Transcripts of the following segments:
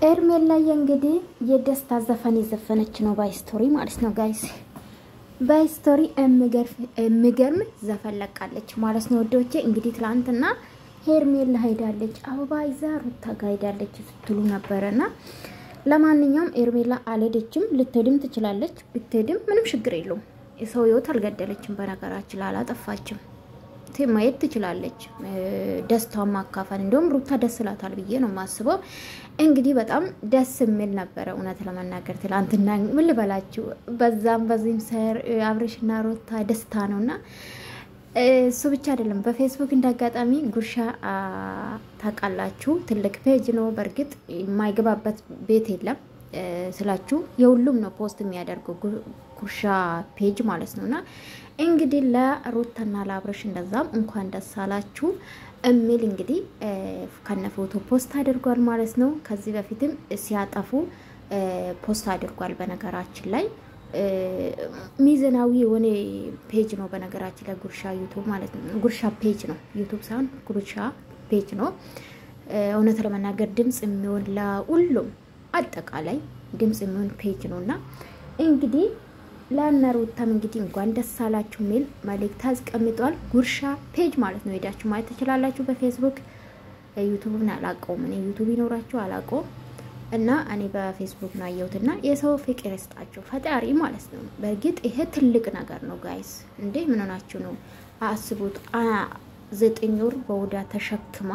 ኤርሜላ እንግዲህ የደስታ ዘፈን የዘፈነች ነው ባይስቶሪ ማለት ነው ጋይስ ባይስቶሪ እምገርም ዘፈን ለቃለች ማለት ነው ወዶቼ እንግዲህ ትላንትና ኤርሜላ ሄዳለች አበባ ይዛ ሩታ ጋር ሄዳለች ስትሉ ነበርና ለማንኛውም ኤርሜላ አልሄደችም ልትሄድም ትችላለች ብትሄድም ምንም ችግር የለውም የሰው ህይወት አልገደለችም በነገራችን ላይ አላጠፋችም ማየት ትችላለች ደስታው ማካፈል እንደውም ሩታ ደስላታል ብዬ ነው ማስበው እንግዲህ በጣም ደስ የሚል ነበር እውነት ለመናገር ትላንትና ምን ልበላችሁ በዚህም ሰር አብርሽና ሩታ ደስታ ነውና እሱ ብቻ አይደለም በፌስቡክ እንዳጋጣሚ ጉርሻ ታቃላችሁ ትልቅ ፔጅ ነው በርግጥ የማይገባበት ቤት የለም ስላችሁ የሁሉም ነው ፖስት የሚያደርገው ጉርሻ ፔጅ ማለት ነውና እንግዲህ ለሩታና ለአብርሽ እንደዛም እንኳን ደስ አላችሁ እሚል እንግዲህ ከነ ፎቶ ፖስት አድርጓል ማለት ነው ከዚህ በፊትም ሲያጠፉ ፖስት አድርጓል በነገራችን ላይ ሚዘናዊ የሆነ ፔጅ ነው በነገራችን ላይ ጉርሻ ዩቲዩብ ማለት ነው ጉርሻ ፔጅ ነው ዩቲዩብ ሳይሆን ጉርሻ ፔጅ ነው እውነት ለመናገር ድምጽ የሚሆን ለሁሉም አጠቃላይ ድምጽ የሚሆን ፔጅ ነውና እንግዲህ ለነሩታም እንግዲህ እንኳን ደስ አላችሁ ሚል መልእክት አስቀምጧል ጉርሻ ፔጅ ማለት ነው ሄዳችሁ ማየት ትችላላችሁ በፌስቡክ ዩቲዩብን አላቀውም እኔ ዩቲዩብ ይኖራችሁ አላቀው እና እኔ በፌስቡክ ነው ያየሁትና የሰው ፍቅር ይስጣችሁ ፈጣሪ ማለት ነው በርግጥ ይሄ ትልቅ ነገር ነው ጋይስ እንዴ ምን ሆናችሁ ነው አስቡት 9 ወር በወዳ ተሸክማ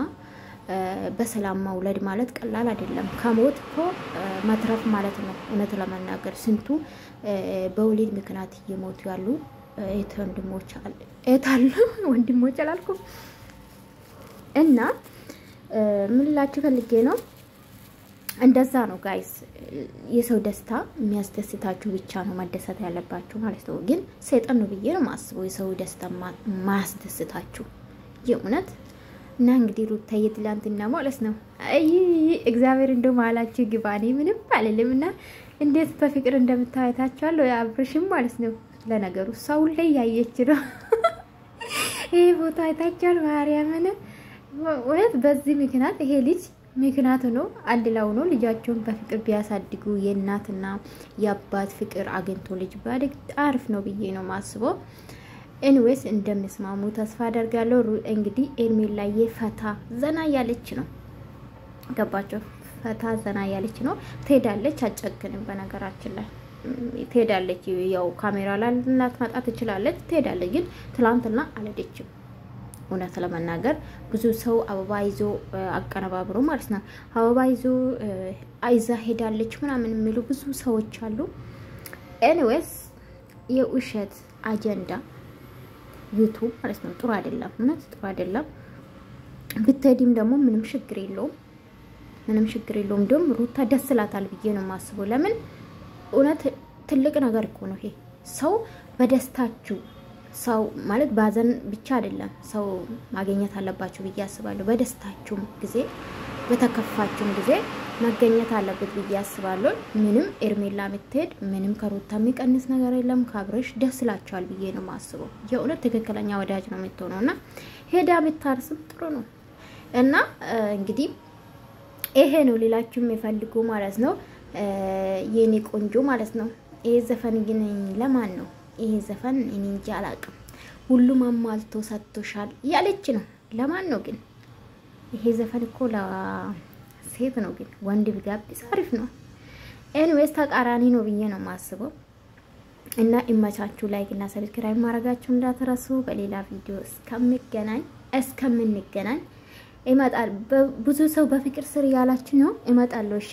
በሰላም መውለድ ማለት ቀላል አይደለም ከሞት እኮ መትረፍ ማለት ነው እውነት ለማናገር ስንቱ በወሊድ ምክንያት እየሞቱ ያሉ ወንድሞች አላልኩም እና ምን ላችሁ ፈልጌ ነው እንደዛ ነው ጋይስ የሰው ደስታ የሚያስደስታችሁ ብቻ ነው መደሰት ያለባችሁ ማለት ነው ግን ሰይጣን ነው ብዬ ነው ማስበው የሰው ደስታ ማያስደስታችሁ የእውነት እና እንግዲህ ሩታዬ ትላንትና ማለት ነው አይ እግዚአብሔር እንደው ማላችሁ ግባኔ ምንም አለልምና እንዴት በፍቅር እንደምታያታቻለው ያብርሽም ማለት ነው ለነገሩ ሰው ላይ ያየች ነው ይሄ ቦታ አይታቻል ማርያምን ወይስ በዚህ ምክንያት ይሄ ልጅ ምክንያቱ ነው አድላው ነው ልጃቸውን በፍቅር ቢያሳድጉ የእናትና የአባት ፍቅር አገንቶ ልጅ ባድግ አርፍ ነው ብዬ ነው ማስበው ኤኒዌይስ እንደምስማሙ ተስፋ አደርጋለሁ እንግዲህ ኤርሜላ የፈታ ዘና ያለች ነው ገባችሁ ፈታ ዘና ያለች ነው ትሄዳለች አጨክንም በነገራችን ላይ ትሄዳለች ያው ካሜራ ላይ ልናትመጣ ትችላለች ትሄዳለች ግን ትላንትና አልሄደችም እውነት ለመናገር ብዙ ሰው አበባ ይዞ አቀነባብሮ ማለት ነው አበባ ይዞ አይዛ ሄዳለች ምናምን የሚሉ ብዙ ሰዎች አሉ ኤኒዌይስ የውሸት አጀንዳ ዩቲዩብ ማለት ነው ጥሩ አይደለም ማለት ጥሩ አይደለም ብትሄድም ደግሞ ምንም ችግር የለውም ደም ሩታ ደስላታል ብዬ ነው ማስበው ለምን እውነት ትልቅ ነገር እኮ ነው ይሄ ሰው በደስታችሁ ሰው ማለት ባዘን ብቻ አይደለም ሰው ማግኘት አለባችሁ ብዬ አስባለሁ በደስታችሁ ጊዜ በተከፋችሁ ጊዜ ማግኘት አለበት ብዬ አስባለሁ ምንም ኤርሜላ ምትሄድ ምንም ከሩታ የሚቀንስ ነገር የለም ካብረሽ ደስላችኋል ብዬ ነው ማስበው የእውነት ትክክለኛ ወዳጅ ነው የምትሆነውና ሄዳ ብታርስም ጥሩ ነው እና እንግዲህ ይሄ ነው ሌላችሁም ይፈልጉ ማለት ነው የኔ ቆንጆ ማለት ነው ይሄ ዘፈን ግን ለማን ነው ይሄ ዘፈን እኔ እንጃ አላቅም ሁሉም አማልቶ ሰጥቶሻል ያለች ነው ለማን ነው ግን ይሄ ዘፈን እኮ ሴት ነው ግን ወንድ ቢጋብስ አሪፍ ነው ኤኒዌይስ ተቃራኒ ነው ብዬ ነው ማስበው እና ኢማቻችሁ ላይክ እና ሰብስክራይብ ማድረጋችሁ እንዳትረሱ በሌላ ቪዲዮ እስከምንገናኝ ይመጣል ብዙ ሰው በፍቅር ስር ያላችሁ ነው ይመጣል እሺ